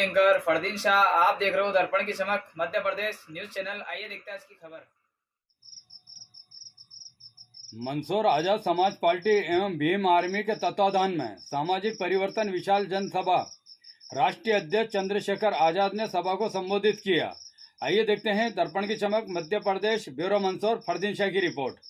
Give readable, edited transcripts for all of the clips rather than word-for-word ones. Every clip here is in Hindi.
एंकर फरदीन शाह। आप देख रहे हो दर्पण की चमक मध्य प्रदेश न्यूज चैनल। आइए देखते हैं इसकी खबर। मंदसौर आजाद समाज पार्टी एवं भीम आर्मी के तत्वाधान में सामाजिक परिवर्तन विशाल जनसभा राष्ट्रीय अध्यक्ष चंद्रशेखर आजाद ने सभा को संबोधित किया। आइए देखते हैं दर्पण की चमक मध्य प्रदेश ब्यूरो मंदसौर फरदीन शाह की रिपोर्ट।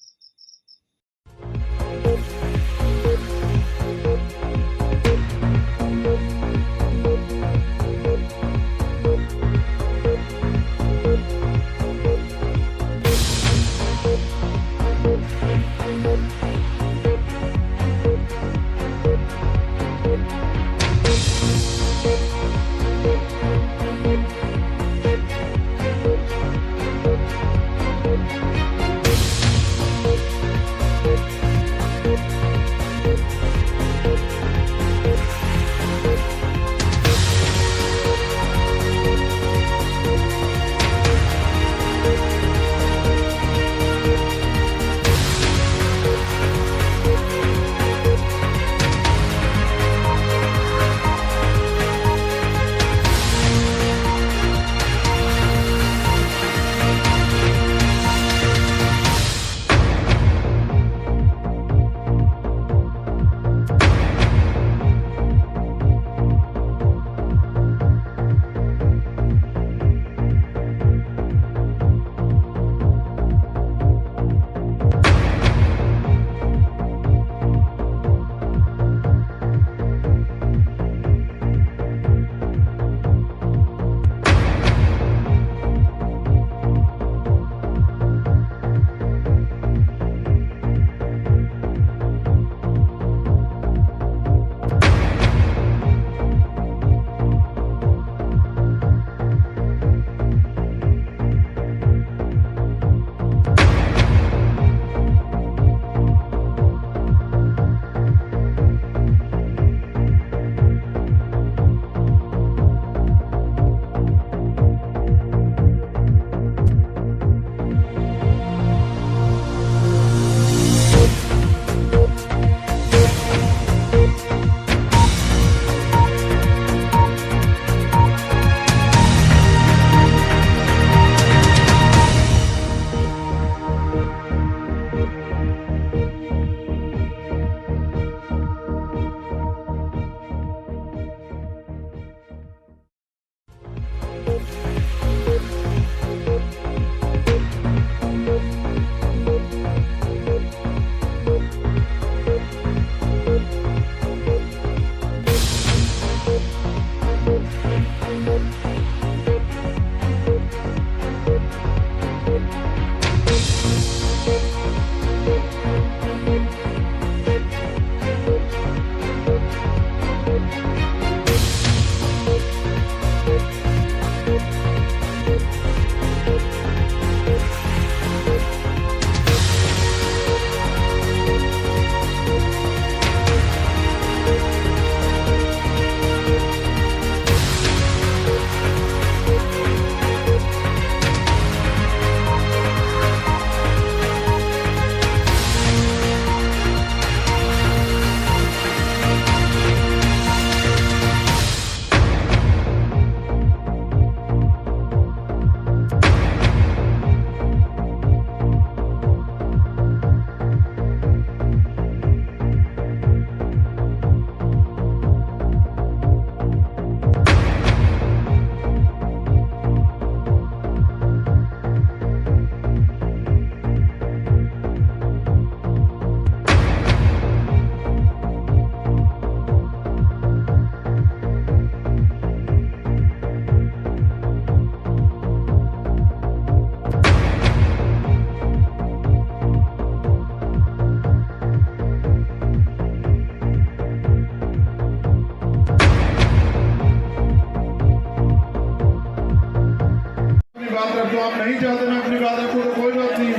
तो आप नहीं चाहते मैं अपनी बात रखूं तो कोई बात नहीं।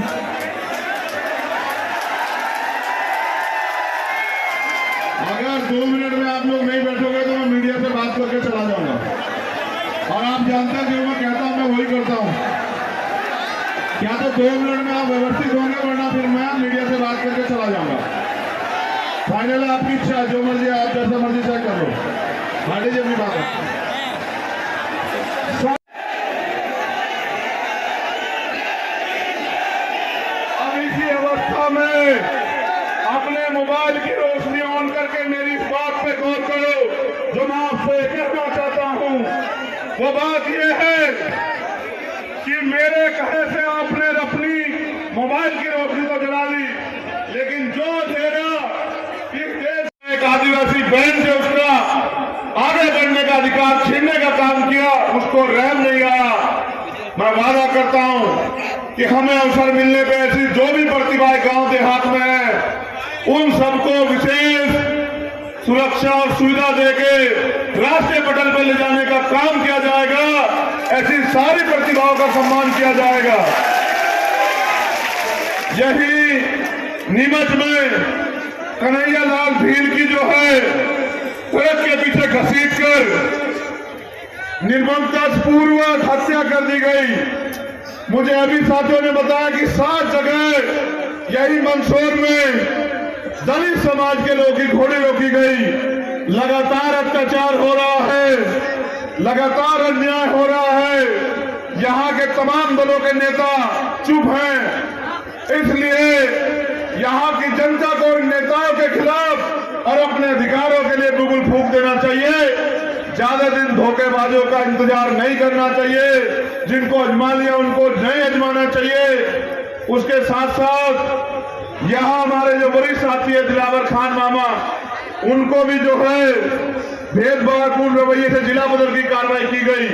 अगर 2 मिनट में आप लोग नहीं बैठोगे तो मैं मीडिया से बात करके चला जाऊंगा। और आप जानते हैं जो मैं कहता हूं मैं वही करता हूं। क्या तो 2 मिनट में आप व्यवस्थित होंगे, वरना फिर मैं मीडिया से बात करके चला जाऊंगा। फाइनल आपकी इच्छा, जो मर्जी आप जैसा मर्जी तय करो। हाँ जी अपनी बात है। वो बात ये है कि मेरे कहे से आपने अपनी मोबाइल की रोशनी तो जला ली, लेकिन जो देगा इस देश में एक आदिवासी बहन से उसका आगे बढ़ने का अधिकार छीनने का काम किया, उसको रहम नहीं आया। मैं वादा करता हूं कि हमें अवसर मिलने पे ऐसी जो भी प्रतिभाएं गांव देहात में है उन सबको विशेष सुरक्षा और सुविधा देके राष्ट्रीय पटल पर ले जाने का काम किया जाएगा। ऐसी सारी प्रतिभाओं का सम्मान किया जाएगा। यही नीमच में कन्हैया लाल भील की जो है ट्रक के पीछे घसीट कर निर्ममतापूर्वक हत्या कर दी गई। मुझे अभी साथियों ने बताया कि 7 जगह यही मंदसौर में दलित समाज के लोगों की घोड़ी रोकी गई। लगातार अत्याचार हो रहा है, लगातार अन्याय हो रहा है। यहाँ के तमाम दलों के नेता चुप हैं, इसलिए यहाँ की जनता को इन नेताओं के खिलाफ और अपने अधिकारों के लिए बुगुल फूंक देना चाहिए। ज्यादा दिन धोखेबाजों का इंतजार नहीं करना चाहिए। जिनको अजमा लिया उनको नहीं अजमाना चाहिए। उसके साथ साथ यहाँ हमारे जो वरिष्ठ साथी है दिलावर खान मामा, उनको भी जो है भेदभावपूर्ण रवैये से जिला बदल की कार्रवाई की गई।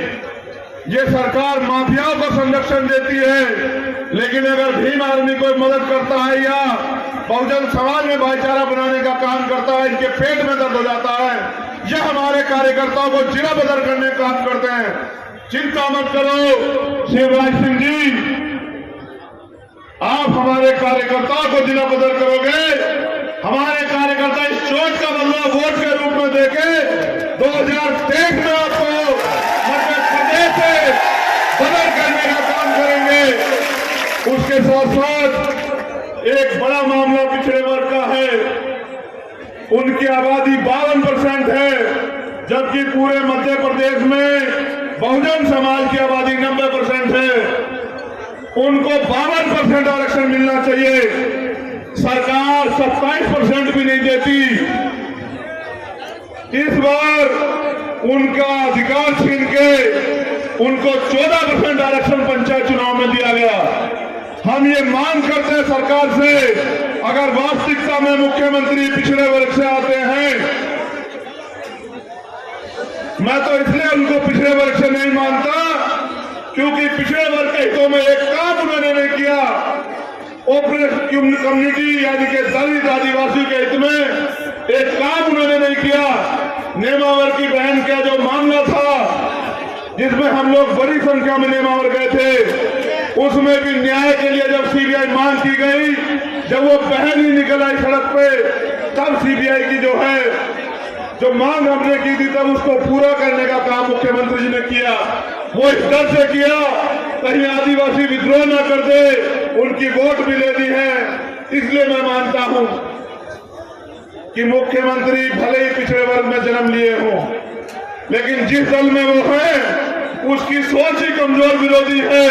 ये सरकार माफियाओं को संरक्षण देती है, लेकिन अगर भीम आर्मी कोई मदद करता है या बहुजन समाज में भाईचारा बनाने का काम करता है, इनके पेट में दर्द हो जाता है। यह हमारे कार्यकर्ताओं को जिला बदल करने का काम करते हैं। चिंता मत करो शिवराज सिंह जी, आप हमारे कार्यकर्ताओं को जिला बदल करोगे। हमारे कार्यकर्ता इस चोट का बदला वोट के रूप में देके 2023 में आपको मध्य प्रदेश से बदल करने का काम करेंगे। उसके साथ साथ एक बड़ा मामला पिछड़े वर्ग का है। उनकी आबादी 52% है, जबकि पूरे मध्य प्रदेश में बहुजन समाज की आबादी 90% है। उनको 52% आरक्षण मिलना चाहिए। सरकार 27% भी नहीं देती। इस बार उनका अधिकार छीन के उनको 14% आरक्षण पंचायत चुनाव में दिया गया। हम ये मांग करते हैं सरकार से, अगर वास्तविकता में मुख्यमंत्री पिछड़े वर्ग से आते हैं, मैं तो इसलिए उनको पिछड़े वर्ग से नहीं मानता क्योंकि पिछड़े वर्ग के हितों में एक काम उन्होंने नहीं किया। ओपन कम्युनिटी यानी कि दलित आदिवासी के हित में एक काम उन्होंने नहीं किया। नेमावर की बहन का जो मामला था, जिसमें हम लोग बड़ी संख्या में नेमावर गए थे, उसमें भी न्याय के लिए जब सीबीआई मांग की गई, जब वो बहन ही निकल आई सड़क पे, तब सीबीआई की जो मांग हमने की थी तब उसको पूरा करने का काम मुख्यमंत्री जी ने किया। वो इस डर से किया कहीं आदिवासी विद्रोह न कर दे, उनकी वोट भी ले दी है। इसलिए मैं मानता हूं कि मुख्यमंत्री भले ही पिछड़े वर्ग में जन्म लिए हों, लेकिन जिस दल में वो है उसकी सोच ही कमजोर विरोधी है,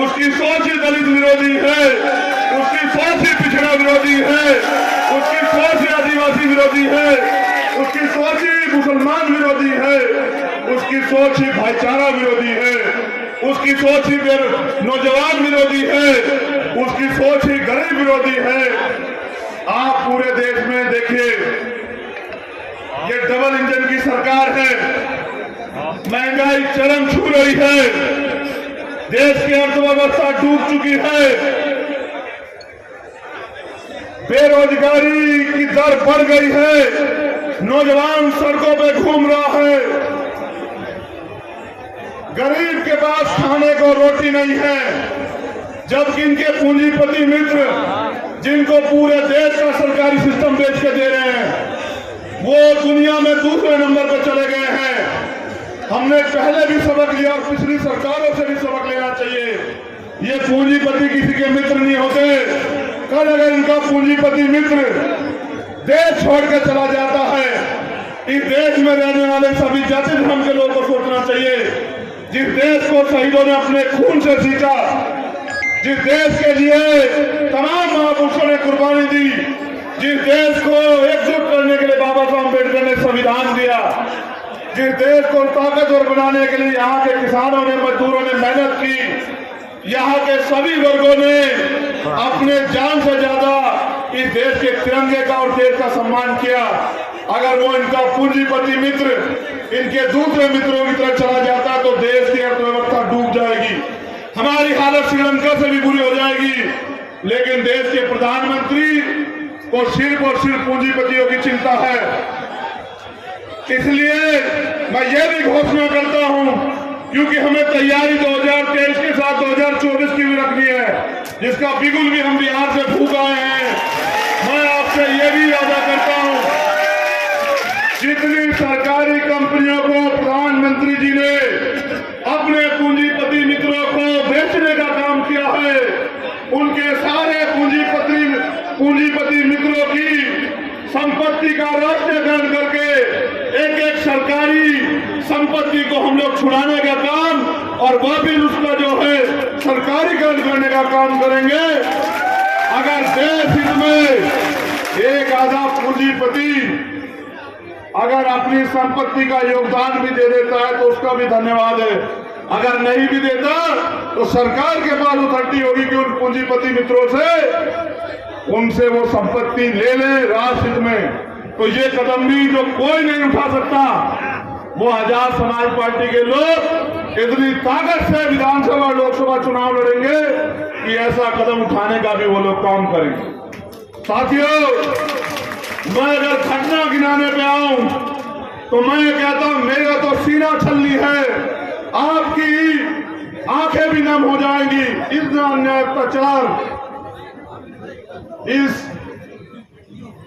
उसकी सोच ही दलित विरोधी है, उसकी सोच ही पिछड़ा विरोधी है, उसकी सोच ही आदिवासी विरोधी है, उसकी सोच ही मुसलमान विरोधी है, उसकी सोच ही भाईचारा विरोधी है, उसकी सोच ही नौजवान विरोधी है, उसकी सोच ही गरीब विरोधी है। आप पूरे देश में देखिए, ये डबल इंजन की सरकार है, महंगाई चरम छू रही है, देश की अर्थव्यवस्था डूब चुकी है, बेरोजगारी की दर बढ़ गई है, नौजवान सड़कों पे घूम रहा है, गरीब के पास खाने को रोटी नहीं है, जबकि इनके पूंजीपति मित्र जिनको पूरे देश का सरकारी सिस्टम बेच के दे रहे हैं, वो दुनिया में दूसरे नंबर पर चले गए हैं। हमने पहले भी सबक लिया और पिछली सरकारों से भी सबक लेना चाहिए। ये पूंजीपति किसी के मित्र नहीं होते। कल अगर इनका पूंजीपति मित्र देश छोड़ के चला जाता है, इस देश में रहने वाले सभी जाति धर्म के लोगों को सोचना चाहिए। जिस देश को शहीदों ने अपने खून से सींचा, जिस देश के लिए तमाम महापुरुषों ने कुर्बानी दी, जिस देश को एकजुट करने के लिए बाबा साहब अम्बेडकर ने संविधान दिया, जिस देश को ताकतवर बनाने के लिए यहाँ के किसानों ने, मजदूरों ने मेहनत की, यहाँ के सभी वर्गों ने अपने जान से ज्यादा इस देश के तिरंगे का और देश का सम्मान किया। अगर वो इनका पूंजीपति मित्र इनके दूसरे मित्रों की तरह चला जाता तो देश की अर्थव्यवस्था डूब जाएगी, हमारी हालत श्रीलंका से भी बुरी हो जाएगी। लेकिन देश के प्रधानमंत्री को सिर्फ और सिर्फ पूंजीपतियों की चिंता है। इसलिए मैं ये भी घोषणा करता हूं, क्योंकि हमें तैयारी 2023 के साथ 2024 की भी रखनी है, जिसका बिगुल भी हम बिहार से फूंक आए हैं। मैं आपसे ये भी वादा करता हूं, जितनी सरकारी कंपनियों को प्रधानमंत्री जी ने अपने पूंजीपति मित्रों को बेचने का काम किया है, उनके सारे पूंजीपति मित्रों की संपत्ति का राष्ट्रीयकरण करके एक एक सरकारी संपत्ति को हम लोग छुड़ाने का काम और वापिस उसका जो है सरकारीकरण करने का काम करेंगे। अगर देश हित में एक आधा पूंजीपति अगर अपनी संपत्ति का योगदान भी दे देता है तो उसका भी धन्यवाद है। अगर नहीं भी देता तो सरकार के पास अथॉरिटी होगी कि उन पूंजीपति मित्रों से उनसे वो संपत्ति ले ले राष्ट्र हित में। तो ये कदम भी जो कोई नहीं उठा सकता, वो आजाद समाज पार्टी के लोग इतनी ताकत से विधानसभा और लोकसभा चुनाव लड़ेंगे कि ऐसा कदम उठाने का भी वो लोग काम करेंगे। साथियों, मैं अगर घटना गिनाने पे आऊं तो मैं कहता हूं मेरा तो सीना छलनी है, आपकी आंखें भी नम हो जाएंगी। इतना अन्याय अत्याचार इस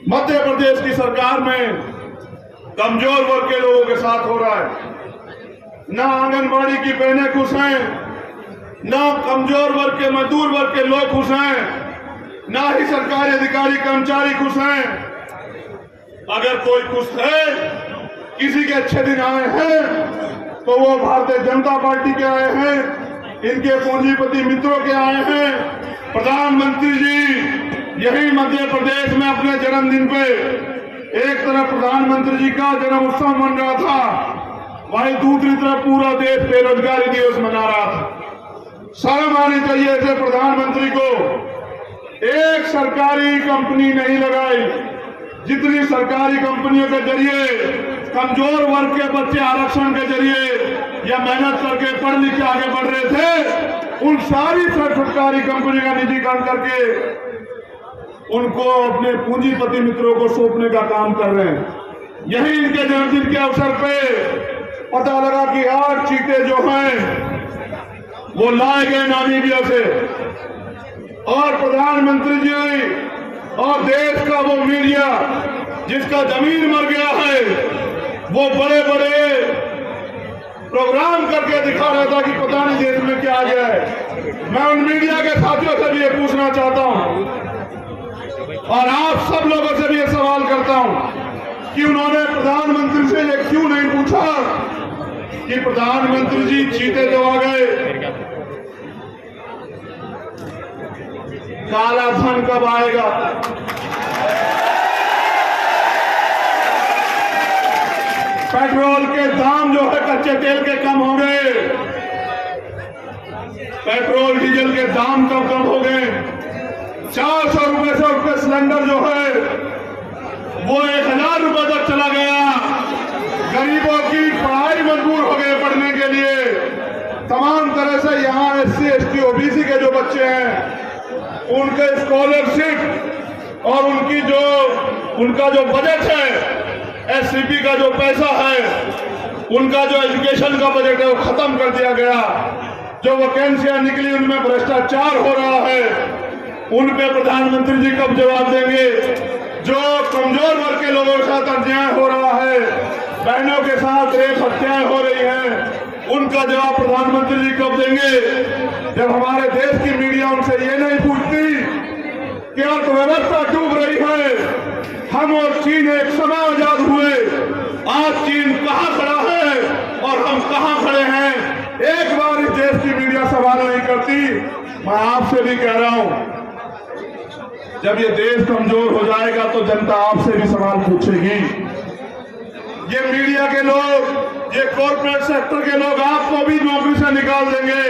मध्य प्रदेश की सरकार में कमजोर वर्ग के लोगों के साथ हो रहा है। ना आंगनबाड़ी की बहनें खुश हैं, ना कमजोर वर्ग के मजदूर वर्ग के लोग खुश हैं, ना ही सरकारी अधिकारी कर्मचारी खुश हैं। अगर कोई खुश है, किसी के अच्छे दिन आए हैं तो वो भारतीय जनता पार्टी के आए हैं, इनके पूंजीपति मित्रों के आए हैं। प्रधानमंत्री जी यही मध्य प्रदेश में अपने जन्मदिन पे एक तरफ प्रधानमंत्री जी का जन्म उत्सव मन रहा था, वहीं दूसरी तरफ पूरा देश बेरोजगारी दिवस मना रहा था। शर्म आनी चाहिए ऐसे प्रधानमंत्री को। एक सरकारी कंपनी नहीं लगाई, जितनी सरकारी कंपनियों के जरिए कमजोर वर्ग के बच्चे आरक्षण के जरिए या मेहनत करके पढ़ लिख के आगे बढ़ रहे थे, उन सारी सरकारी कंपनियों का निजीकरण करके उनको अपने पूंजीपति मित्रों को सौंपने का काम कर रहे हैं। यही इनके जन्मदिन के अवसर पे पता लगा कि 8 चीते जो हैं वो लाए गए नामीबिया से, और प्रधानमंत्री जी और देश का वो मीडिया जिसका जमीन मर गया है, वो बड़े बड़े प्रोग्राम करके दिखा रहा था कि पता नहीं देश में क्या आ गया है। मैं उन मीडिया के साथियों से भी ये पूछना चाहता हूं और आप सब लोगों से भी ये सवाल करता हूं कि उन्होंने प्रधानमंत्री से ये क्यों नहीं पूछा कि प्रधानमंत्री जी चीते जो आ गए, काला धन कब आएगा? पेट्रोल के दाम जो है कच्चे तेल के कम हो गए, पेट्रोल डीजल के दाम कम हो गए। 400 रुपए से सिलेंडर जो है वो 1000 रुपए तक चला गया। गरीबों की पढ़ाई मजबूर हो गए पढ़ने के लिए। तमाम तरह से यहाँ SC ST OBC के जो बच्चे हैं उनके स्कॉलरशिप और उनका जो बजट है, SCP का जो पैसा है, उनका जो एजुकेशन का बजट है वो खत्म कर दिया गया। जो वैकेंसियां निकली उनमें भ्रष्टाचार हो रहा है, उन पे प्रधानमंत्री जी कब जवाब देंगे? जो कमजोर वर्ग के लोगों के साथ अन्याय हो रहा है, बहनों के साथ रेप हत्याएं हो रही हैं, उनका जवाब प्रधानमंत्री जी कब देंगे? जब हमारे देश की मीडिया उनसे ये नहीं पूछती कि अर्थव्यवस्था डूब रही है, हम और चीन एक समय आजाद हुए, आज चीन कहां खड़ा है और हम कहां खड़े हैं, एक बार इस देश की मीडिया सवाल नहीं करती। मैं आपसे भी कह रहा हूं, जब ये देश कमजोर हो जाएगा तो जनता आपसे भी सवाल पूछेगी। ये मीडिया के लोग ये कॉर्पोरेट सेक्टर के लोग आपको भी नौकरी से निकाल देंगे।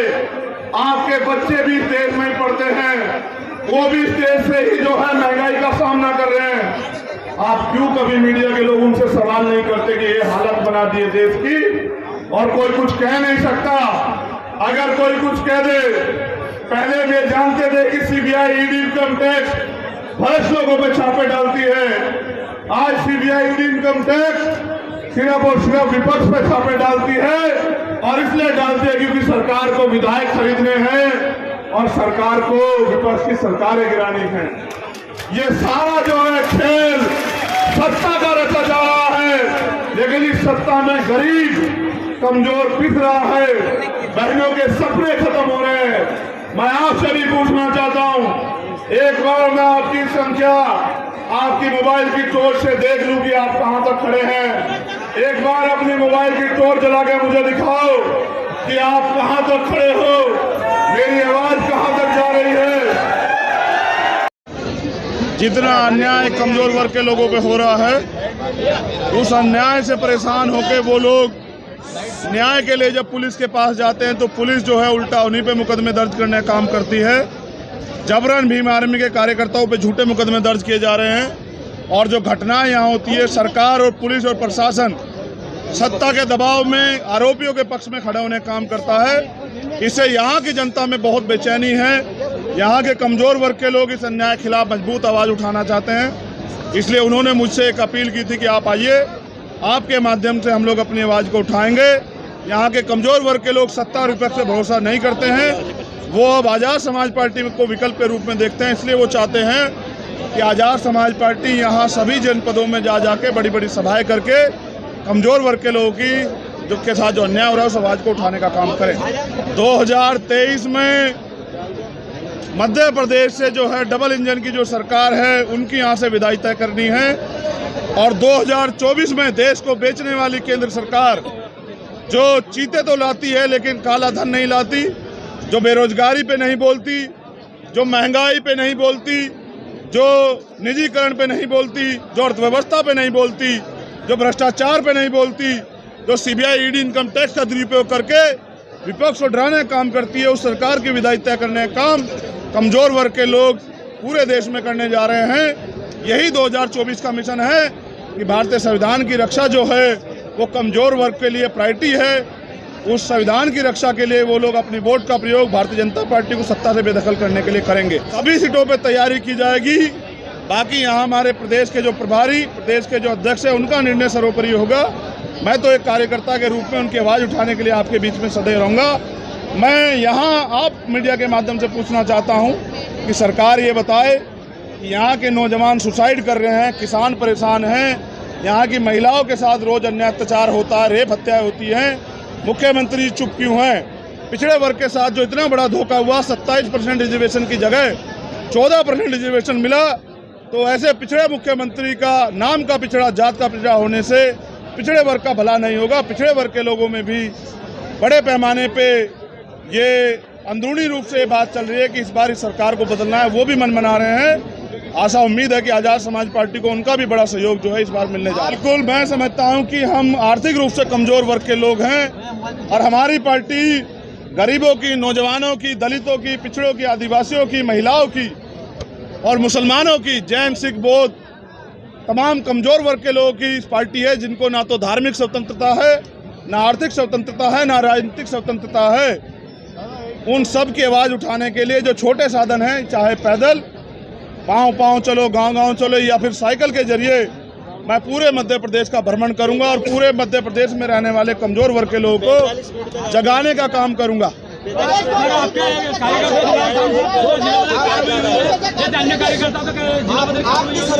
आपके बच्चे भी इस देश में ही पढ़ते हैं, वो भी इस देश से ही जो है महंगाई का सामना कर रहे हैं। आप क्यों कभी मीडिया के लोग उनसे सवाल नहीं करते कि ये हालत बना दी है देश की और कोई कुछ कह नहीं सकता। अगर कोई कुछ कह दे, पहले वे जानते थे कि सीबीआई, ईडी, इनकम टैक्स भ्रष्ट लोगों पे छापे डालती है। आज सीबीआई, ईडी, इनकम टैक्स सिर्फ और सिर्फ विपक्ष पे छापे डालती है और इसलिए डालती है क्योंकि सरकार को विधायक खरीदने हैं और सरकार को विपक्ष की सरकारें गिरानी है। ये सारा जो है खेल सत्ता का रचा जा रहा है, लेकिन इस सत्ता में गरीब कमजोर पिस रहा है, बहनों के सपने खत्म हो रहे हैं। मैं आपसे भी पूछना चाहता हूं, एक बार मैं आपकी संख्या आपकी मोबाइल की टॉर्च से देख लूं कि आप कहां तक खड़े हैं। एक बार अपनी मोबाइल की टॉर्च जला के मुझे दिखाओ कि आप कहां तक खड़े हो, मेरी आवाज कहां तक जा रही है। जितना अन्याय कमजोर वर्ग के लोगों पे हो रहा है, उस अन्याय से परेशान होकर वो लोग न्याय के लिए जब पुलिस के पास जाते हैं तो पुलिस जो है उल्टा उन्हीं पे मुकदमे दर्ज करने का काम करती है। जबरन भीम आर्मी के कार्यकर्ताओं पे झूठे मुकदमे दर्ज किए जा रहे हैं और जो घटनाएं यहाँ होती है, सरकार और पुलिस और प्रशासन सत्ता के दबाव में आरोपियों के पक्ष में खड़ा होने का काम करता है। इससे यहाँ की जनता में बहुत बेचैनी है। यहाँ के कमजोर वर्ग के लोग इस अन्याय के खिलाफ मजबूत आवाज़ उठाना चाहते हैं, इसलिए उन्होंने मुझसे एक अपील की थी कि आप आइए, आपके माध्यम से हम लोग अपनी आवाज़ को उठाएंगे। यहाँ के कमजोर वर्ग के लोग सत्ता और विपक्ष पे भरोसा नहीं करते हैं, वो अब आज़ाद समाज पार्टी को विकल्प के रूप में देखते हैं। इसलिए वो चाहते हैं कि आज़ाद समाज पार्टी यहाँ सभी जनपदों में जा जाके बड़ी बड़ी सभाएं करके कमजोर वर्ग के लोगों की जो के साथ जो अन्याय हो रहा है उस आवाज़ को उठाने का काम करें। 2023 में मध्य प्रदेश से जो है डबल इंजन की जो सरकार है उनकी यहाँ से विदाई तय करनी है और 2024 में देश को बेचने वाली केंद्र सरकार जो चीते तो लाती है लेकिन काला धन नहीं लाती, जो बेरोजगारी पे नहीं बोलती, जो महंगाई पे नहीं बोलती, जो निजीकरण पे नहीं बोलती, जो अर्थव्यवस्था पे नहीं बोलती, जो भ्रष्टाचार पे नहीं बोलती, जो सीबीआई, ईडी, इनकम टैक्स का दुरुपयोग करके विपक्ष को डराने का काम करती है, उस सरकार की विदाई तय करने का काम कमजोर वर्ग के लोग पूरे देश में करने जा रहे हैं। यही 2024 का मिशन है कि भारतीय संविधान की रक्षा जो है वो कमजोर वर्ग के लिए प्रायोरिटी है। उस संविधान की रक्षा के लिए वो लोग अपनी वोट का प्रयोग भारतीय जनता पार्टी को सत्ता से बेदखल करने के लिए करेंगे। सभी सीटों पे तैयारी की जाएगी। बाकी यहाँ हमारे प्रदेश के जो प्रभारी, प्रदेश के जो अध्यक्ष है, उनका निर्णय सर्वोपरि होगा। मैं तो एक कार्यकर्ता के रूप में उनकी आवाज़ उठाने के लिए आपके बीच में सदैव रहूँगा। मैं यहाँ आप मीडिया के माध्यम से पूछना चाहता हूँ कि सरकार ये बताए कि यहाँ के नौजवान सुसाइड कर रहे हैं, किसान परेशान हैं, यहाँ की महिलाओं के साथ रोज अन्याय अत्याचार होता है, रेप हत्याएं होती हैं, मुख्यमंत्री चुप क्यों हैं? पिछड़े वर्ग के साथ जो इतना बड़ा धोखा हुआ, 27% रिजर्वेशन की जगह 14% रिजर्वेशन मिला, तो ऐसे पिछड़े मुख्यमंत्री का नाम का पिछड़ा, जात का पिछड़ा होने से पिछड़े वर्ग का भला नहीं होगा। पिछड़े वर्ग के लोगों में भी बड़े पैमाने पे ये अंदरूनी रूप से बात चल रही है कि इस बार इस सरकार को बदलना है, वो भी मन बना रहे हैं। आशा उम्मीद है कि आज़ाद समाज पार्टी को उनका भी बड़ा सहयोग जो है इस बार मिलने जा रहा है। बिल्कुल, मैं समझता हूं कि हम आर्थिक रूप से कमजोर वर्ग के लोग हैं और हमारी पार्टी गरीबों की, नौजवानों की, दलितों की, पिछड़ों की, आदिवासियों की, महिलाओं की और मुसलमानों की, जैन, सिख, बौद्ध, तमाम कमजोर वर्ग के लोगों की पार्टी है, जिनको ना तो धार्मिक स्वतंत्रता है, ना आर्थिक स्वतंत्रता है, ना राजनीतिक स्वतंत्रता है। उन सब की आवाज़ उठाने के लिए जो छोटे साधन हैं, चाहे पैदल पाँव चलो, गांव चलो, या फिर साइकिल के जरिए, मैं पूरे मध्य प्रदेश का भ्रमण करूंगा और पूरे मध्य प्रदेश में रहने वाले कमजोर वर्ग के लोगों को जगाने का काम करूंगा।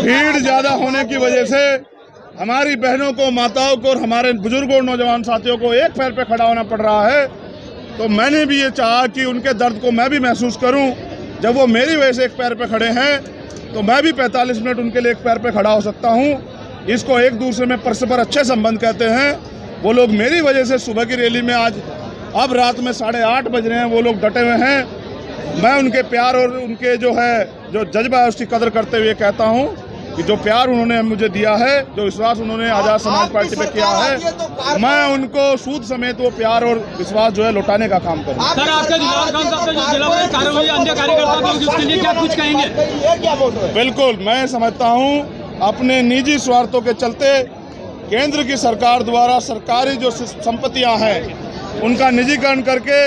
भीड़ ज़्यादा होने की वजह से हमारी बहनों को, माताओं को और हमारे बुजुर्गों और नौजवान साथियों को एक पैर पे खड़ा होना पड़ रहा है। तो मैंने भी ये चाहा कि उनके दर्द को मैं भी महसूस करूं। जब वो मेरी वजह से एक पैर पे खड़े हैं तो मैं भी 45 मिनट उनके लिए एक पैर पे खड़ा हो सकता हूं। इसको एक दूसरे में परस्पर अच्छे संबंध कहते हैं। वो लोग मेरी वजह से सुबह की रैली में आज अब रात में 8:30 बज रहे हैं, वो लोग डटे हुए हैं। मैं उनके प्यार और उनके जो जज्बा है उसकी कदर करते हुए कहता हूं कि जो प्यार उन्होंने मुझे दिया है, जो विश्वास उन्होंने आजाद समाज पार्टी पे किया है, मैं उनको सूद समेत वो प्यार और विश्वास जो है लौटाने का काम करूँगा। सर, आपके दिलावर खान साहब पे जो जिला में कार्रवाई अन्य कार्यकर्ताओं की उसके लिए क्या कुछ कहेंगे? बिल्कुल, मैं समझता हूँ अपने निजी स्वार्थों के चलते केंद्र की सरकार द्वारा सरकारी जो संपत्तियां हैं उनका निजीकरण करके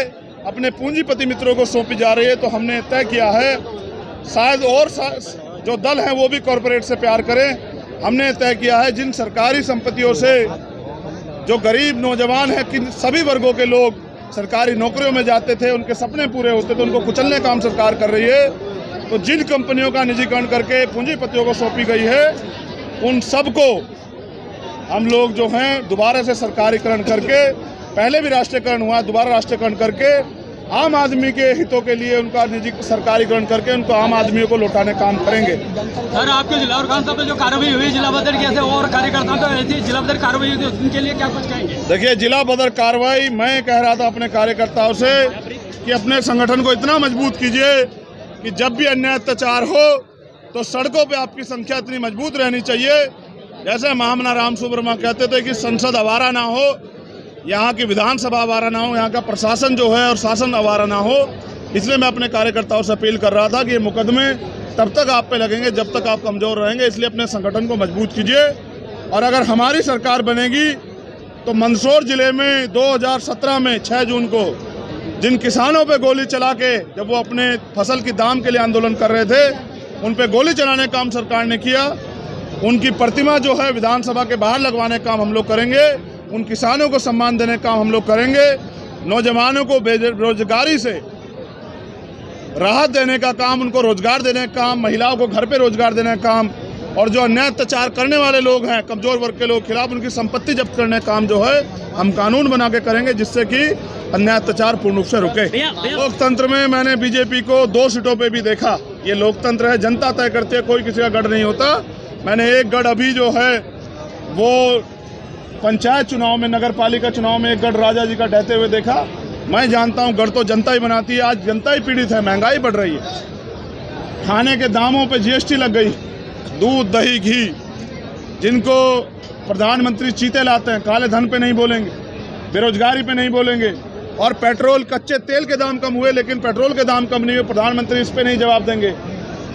अपने पूंजीपति मित्रों को सौंपी जा रही है। तो हमने तय किया है, शायद और जो दल हैं वो भी कॉरपोरेट से प्यार करें। हमने तय किया है जिन सरकारी संपत्तियों से जो गरीब नौजवान हैं, किन सभी वर्गों के लोग सरकारी नौकरियों में जाते थे, उनके सपने पूरे होते थे, उनको कुचलने का काम सरकार कर रही है। तो जिन कंपनियों का निजीकरण करके पूंजीपतियों को सौंपी गई है, उन सबको हम लोग जो हैं दोबारा से सरकारीकरण करके, पहले भी राष्ट्रीयकरण हुआ, दोबारा राष्ट्रीयकरण करके आम आदमी के हितों के लिए उनका निजी सरकारीकरण करके उनको आम आदमियों को लौटाने काम करेंगे। सर, आपके जिलावर खान साहब पे जो कार्रवाई हुई जिला बदर की, ऐसे और कार्यकर्ताओं तो ऐसी जिला बदर कार्रवाई हुई, उनके लिए क्या कुछ कहेंगे? देखिए, जिला बदर कार्रवाई, मैं कह रहा था अपने कार्यकर्ताओं से कि अपने संगठन को इतना मजबूत कीजिए कि जब भी अन्याय अत्याचार हो तो सड़कों पे आपकी संख्या इतनी मजबूत रहनी चाहिए। जैसे महामना राम सुब्रमा कहते थे कि संसद आवारा ना हो, यहाँ की विधानसभा आवारा ना हो, यहाँ का प्रशासन जो है और शासन आवारा ना हो। इसलिए मैं अपने कार्यकर्ताओं से अपील कर रहा था कि ये मुकदमे तब तक आप पे लगेंगे जब तक आप कमज़ोर रहेंगे। इसलिए अपने संगठन को मजबूत कीजिए। और अगर हमारी सरकार बनेगी तो मंदसौर जिले में 2017 में 6 जून को जिन किसानों पे गोली चला के, जब वो अपने फसल की दाम के लिए आंदोलन कर रहे थे, उन पे गोली चलाने का काम सरकार ने किया। उनकी प्रतिमा जो है विधानसभा के बाहर लगवाने का काम हम लोग करेंगे। उन किसानों को सम्मान देने का काम हम लोग करेंगे। नौजवानों को बेरोजगारी से राहत देने का काम, उनको रोजगार देने का काम, महिलाओं को घर पे रोजगार देने का काम, और जो अन्याय अत्याचार करने वाले लोग हैं, कमजोर वर्ग के लोग खिलाफ उनकी संपत्ति जब्त करने का काम जो है हम कानून बना के करेंगे, जिससे कि अन्याय अत्याचार पूर्ण रूप से रुके। लोकतंत्र में मैंने बीजेपी को 2 सीटों पे भी देखा। ये लोकतंत्र है, जनता तय करती है, कोई किसी का गढ़ नहीं होता। मैंने एक गढ़ अभी जो है वो पंचायत चुनाव में, नगर पालिका चुनाव में एक गढ़ राजा जी का ढहते हुए देखा। मैं जानता हूं गढ़ तो जनता ही बनाती है। आज जनता ही पीड़ित है, महंगाई बढ़ रही है, खाने के दामों पे जीएसटी लग गई, दूध दही घी, जिनको प्रधानमंत्री चीते लाते हैं, काले धन पे नहीं बोलेंगे, बेरोजगारी पे नहीं बोलेंगे, और पेट्रोल कच्चे तेल के दाम कम हुए लेकिन पेट्रोल के दाम कम नहीं हुए, प्रधानमंत्री इस पे नहीं जवाब देंगे।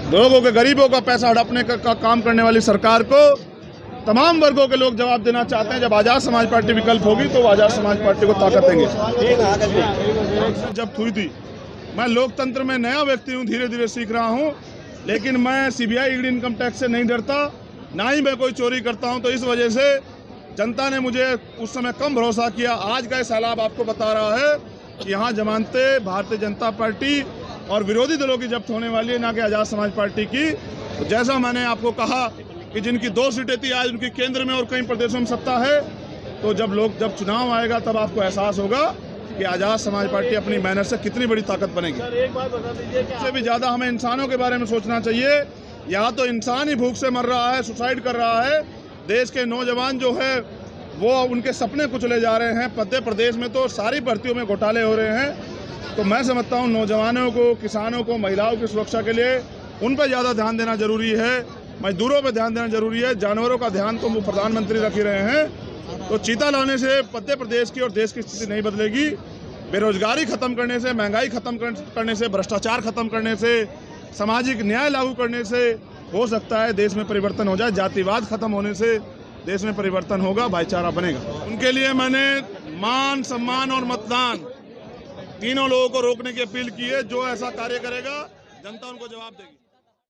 लोगों के, गरीबों का पैसा हड़पने का काम करने वाली सरकार को तमाम वर्गों के लोग जवाब देना चाहते हैं। जब आजाद समाज पार्टी विकल्प होगी तो आजाद समाज पार्टी को ताकत देंगे। जब हुई थी, मैं लोकतंत्र में नया व्यक्ति हूँ, धीरे धीरे सीख रहा हूँ, लेकिन मैं सीबीआई ईडी इनकम टैक्स से नहीं डरता, ना ही मैं कोई चोरी करता हूँ। तो इस वजह से जनता ने मुझे उस समय कम भरोसा किया। आज का सैलाब आपको बता रहा है कि यहाँ जमानतें भारतीय जनता पार्टी और विरोधी दलों की जब्त होने वाली है, ना कि आजाद समाज पार्टी की। तो जैसा मैंने आपको कहा कि जिनकी 2 सीटें थी, आज उनकी केंद्र में और कई प्रदेशों में सत्ता है। तो जब चुनाव आएगा तब आपको एहसास होगा कि आजाद समाज पार्टी अपनी मेहनत से कितनी बड़ी ताकत बनेगी। एक बात बता दीजिए, इससे भी ज़्यादा हमें इंसानों के बारे में सोचना चाहिए। यहाँ तो इंसान ही भूख से मर रहा है, सुसाइड कर रहा है। देश के नौजवान जो है वो उनके सपने कुचले जा रहे हैं। मध्य प्रदेश में तो सारी भर्तियों में घोटाले हो रहे हैं। तो मैं समझता हूँ नौजवानों को, किसानों को, महिलाओं की सुरक्षा के लिए उन पर ज़्यादा ध्यान देना जरूरी है, मजदूरों पर ध्यान देना जरूरी है। जानवरों का ध्यान तो वो प्रधानमंत्री रख ही रहे हैं। तो चीता लाने से मध्य प्रदेश की और देश की स्थिति नहीं बदलेगी। बेरोजगारी खत्म करने से, महंगाई खत्म करने से, भ्रष्टाचार खत्म करने से, सामाजिक न्याय लागू करने से हो सकता है देश में परिवर्तन हो जाए। जातिवाद खत्म होने से देश में परिवर्तन होगा, भाईचारा बनेगा। उनके लिए मैंने मान, सम्मान और मतदान तीनों लोगों को रोकने की अपील की है। जो ऐसा कार्य करेगा जनता उनको जवाब देगी।